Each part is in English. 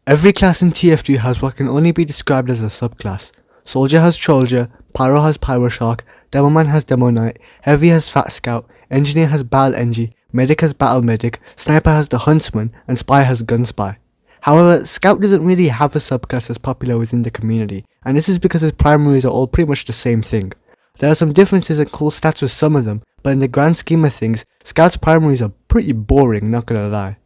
Every class in TF2 has what can only be described as a subclass. Soldier has Trolldier, Pyro has Pyroshark, Demoman has Demo Knight, Heavy has Fat Scout, Engineer has Battle Engie, Medic has Battle Medic, Sniper has the Huntsman, and Spy has Gun Spy. However, Scout doesn't really have a subclass as popular within the community, and this is because his primaries are all pretty much the same thing. There are some differences and cool stats with some of them, but in the grand scheme of things, Scout's primaries are pretty boring, not gonna lie.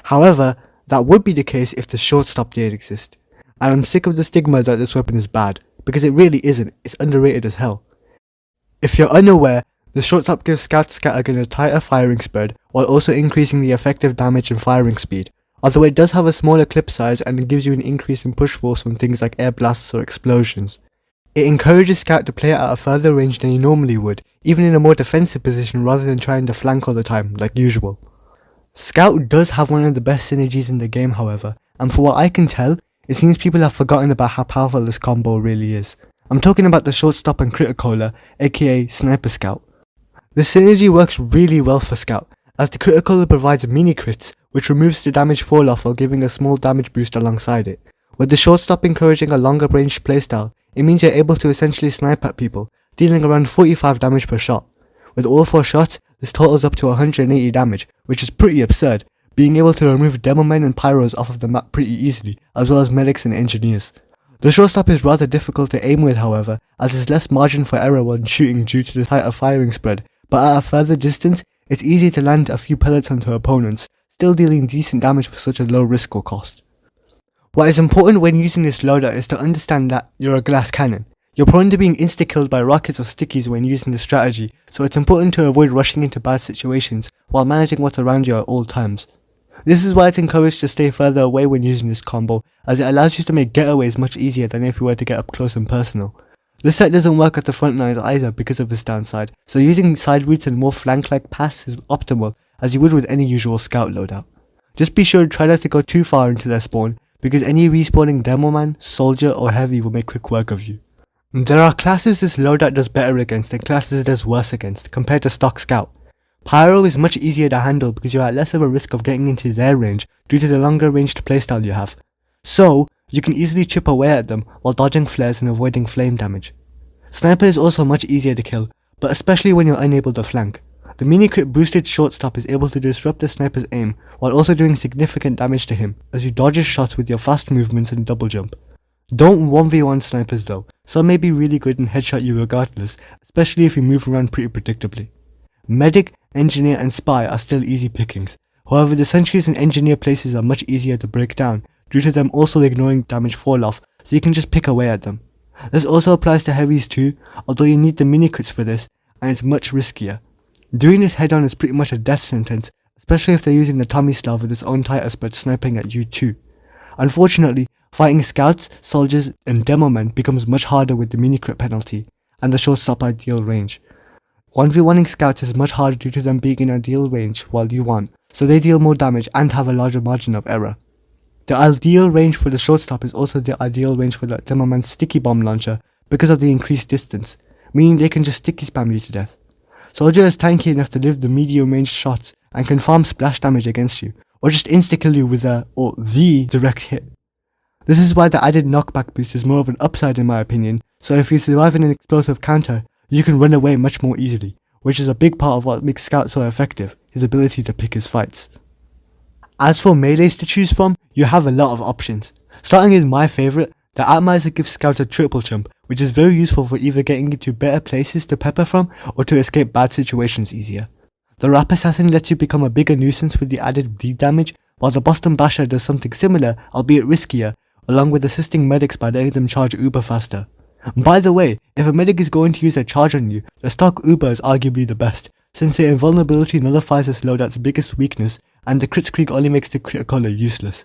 However, that would be the case if the Shortstop didn't exist, and I'm sick of the stigma that this weapon is bad, because it really isn't, it's underrated as hell. If you're unaware, the Shortstop gives Scout's Scattergun a tighter firing spread, while also increasing the effective damage and firing speed, although it does have a smaller clip size and it gives you an increase in push force from things like air blasts or explosions. It encourages Scout to play at a further range than he normally would, even in a more defensive position rather than trying to flank all the time, like usual. Scout does have one of the best synergies in the game however, and for what I can tell, it seems people have forgotten about how powerful this combo really is. I'm talking about the Shortstop and Crit-A-Cola, aka Sniper Scout. The synergy works really well for Scout, as the Crit-A-Cola provides mini crits, which removes the damage fall off while giving a small damage boost alongside it. With the Shortstop encouraging a longer range playstyle, it means you're able to essentially snipe at people, dealing around 45 damage per shot. With all 4 shots, this totals up to 180 damage, which is pretty absurd, being able to remove Demomen and Pyros off of the map pretty easily, as well as medics and engineers. The Shortstop is rather difficult to aim with however, as there's less margin for error when shooting due to the tighter firing spread, but at a further distance, it's easy to land a few pellets onto opponents, still dealing decent damage for such a low risk or cost. What is important when using this loadout is to understand that you're a glass cannon. You're prone to being insta-killed by rockets or stickies when using the strategy, so it's important to avoid rushing into bad situations while managing what's around you at all times. This is why it's encouraged to stay further away when using this combo, as it allows you to make getaways much easier than if you were to get up close and personal. This set doesn't work at the front lines either because of this downside, so using side routes and more flank-like paths is optimal, as you would with any usual scout loadout. Just be sure to try not to go too far into their spawn, because any respawning Demoman, Soldier or Heavy will make quick work of you. There are classes this loadout does better against and classes it does worse against, compared to stock Scout. Pyro is much easier to handle because you're at less of a risk of getting into their range due to the longer ranged playstyle you have. So, you can easily chip away at them while dodging flares and avoiding flame damage. Sniper is also much easier to kill, but especially when you're unable to flank. The mini crit boosted Shortstop is able to disrupt the sniper's aim while also doing significant damage to him as you dodge his shots with your fast movements and double jump. Don't 1v1 snipers though, some may be really good and headshot you regardless, especially if you move around pretty predictably. Medic, Engineer and Spy are still easy pickings, however the sentries and Engineer places are much easier to break down due to them also ignoring damage fall off, so you can just pick away at them. This also applies to heavies too, although you need the mini crits for this, and it's much riskier. Doing this head on is pretty much a death sentence, especially if they're using the Tommy style with its own tighter spread sniping at you too. Unfortunately, fighting scouts, soldiers and demomen becomes much harder with the mini crit penalty and the Shortstop ideal range. 1v1ing scouts is much harder due to them being in ideal range while you aren't, so they deal more damage and have a larger margin of error. The ideal range for the Shortstop is also the ideal range for the Demoman's sticky bomb launcher because of the increased distance, meaning they can just sticky spam you to death. Soldier is tanky enough to live the medium range shots and can farm splash damage against you, or just insta-kill you with the direct hit. This is why the added knockback boost is more of an upside in my opinion, so if you survive in an explosive counter, you can run away much more easily, which is a big part of what makes Scout so effective, his ability to pick his fights. As for melees to choose from, you have a lot of options. Starting with my favourite, the Atomizer gives Scout a triple jump, which is very useful for either getting into better places to pepper from or to escape bad situations easier. The Rap Assassin lets you become a bigger nuisance with the added bleed damage, while the Boston Basher does something similar, albeit riskier, along with assisting medics by letting them charge uber faster. By the way, if a medic is going to use a charge on you, the stock uber is arguably the best, since the invulnerability nullifies this loadout's biggest weakness, and the crit creek only makes the Crit-A-Cola useless.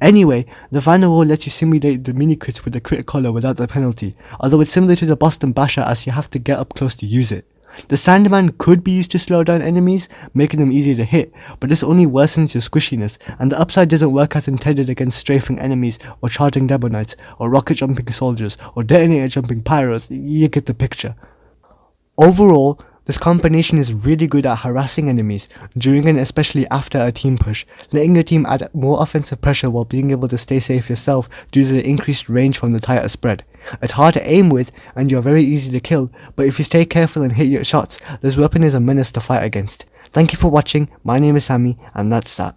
Anyway, the final roll lets you simulate the mini crits with the Crit-A-Cola without the penalty, although it's similar to the Boston Basher as you have to get up close to use it. The Sandman could be used to slow down enemies, making them easier to hit, but this only worsens your squishiness, and the upside doesn't work as intended against strafing enemies, or charging Debo Knights, or rocket jumping soldiers, or detonator jumping pyros. You get the picture. Overall, This combination is really good at harassing enemies during and especially after a team push, letting your team add more offensive pressure while being able to stay safe yourself due to the increased range from the tighter spread. It's hard to aim with and you're very easy to kill, but if you stay careful and hit your shots, this weapon is a menace to fight against. Thank you for watching, my name is Sammy, and that's that.